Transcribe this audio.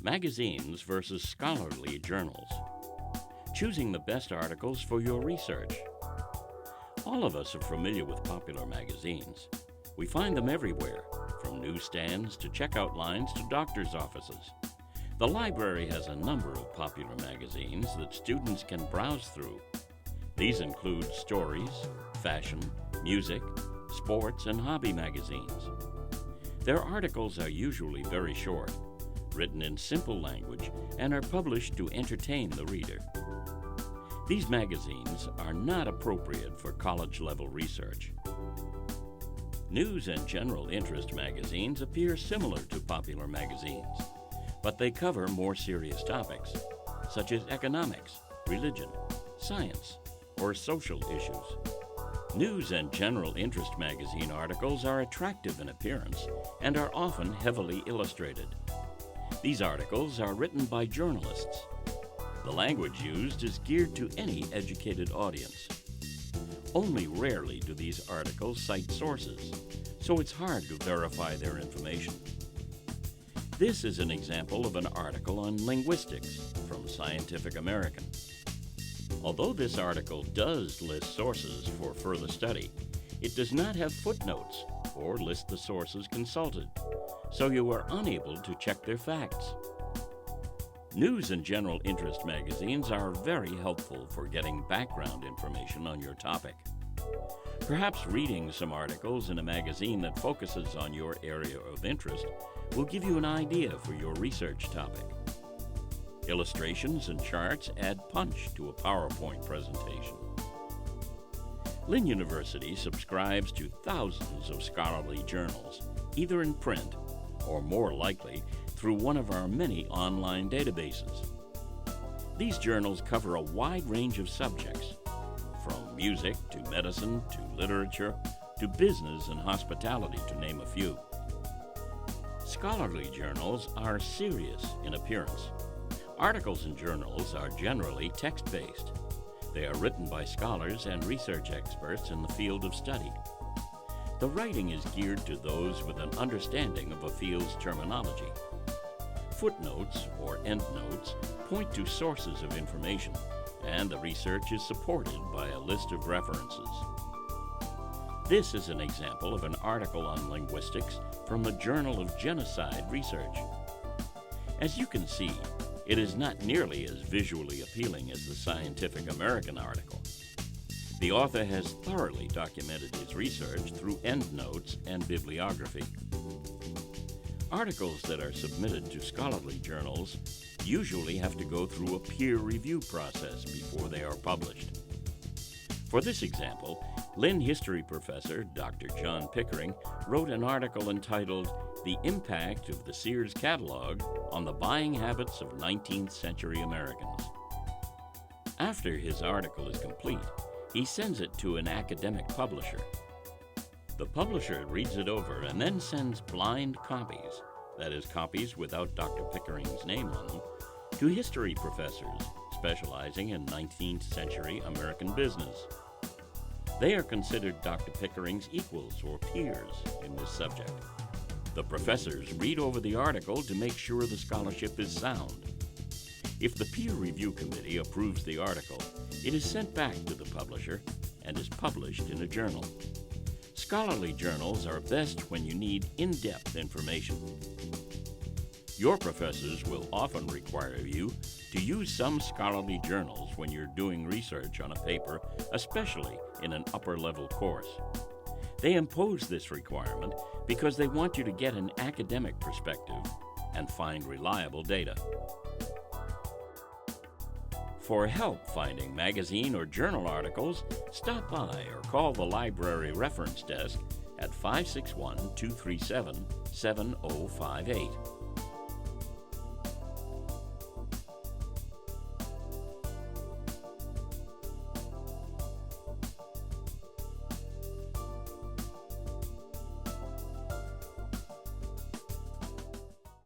Magazines versus scholarly journals. Choosing the best articles for your research. All of us are familiar with popular magazines. We find them everywhere, from newsstands to checkout lines to doctor's offices. The library has a number of popular magazines that students can browse through. These include stories, fashion, music, sports, and hobby magazines. Their articles are usually very short, written in simple language, and are published to entertain the reader. These magazines are not appropriate for college-level research. News and general interest magazines appear similar to popular magazines, but they cover more serious topics, such as economics, religion, science, or social issues. News and general interest magazine articles are attractive in appearance and are often heavily illustrated. These articles are written by journalists. The language used is geared to any educated audience. Only rarely do these articles cite sources, so it's hard to verify their information. This is an example of an article on linguistics from Scientific American. Although this article does list sources for further study, it does not have footnotes or list the sources consulted, so you are unable to check their facts. News and general interest magazines are very helpful for getting background information on your topic. Perhaps reading some articles in a magazine that focuses on your area of interest will give you an idea for your research topic. Illustrations and charts add punch to a PowerPoint presentation. Lynn University subscribes to thousands of scholarly journals, either in print or, more likely, through one of our many online databases. These journals cover a wide range of subjects, from music to medicine to literature to business and hospitality, to name a few. Scholarly journals are serious in appearance. Articles in journals are generally text-based. They are written by scholars and research experts in the field of study. The writing is geared to those with an understanding of a field's terminology. Footnotes, or endnotes, point to sources of information, and the research is supported by a list of references. This is an example of an article on linguistics from the Journal of Genocide Research. As you can see, it is not nearly as visually appealing as the Scientific American article. The author has thoroughly documented his research through endnotes and bibliography. Articles that are submitted to scholarly journals usually have to go through a peer review process before they are published. For this example, Lynn history professor Dr. John Pickering wrote an article entitled "The Impact of the Sears Catalog on the Buying Habits of 19th Century Americans." After his article is complete, he sends it to an academic publisher. The publisher reads it over and then sends blind copies, that is, copies without Dr. Pickering's name on them, to history professors specializing in 19th century American business. They are considered Dr. Pickering's equals or peers in this subject. The professors read over the article to make sure the scholarship is sound. If the peer review committee approves the article, it is sent back to the publisher and is published in a journal. Scholarly journals are best when you need in-depth information. Your professors will often require you to use some scholarly journals when you're doing research on a paper, especially in an upper-level course. They impose this requirement because they want you to get an academic perspective and find reliable data. For help finding magazine or journal articles, stop by or call the library reference desk at 561-237-7058.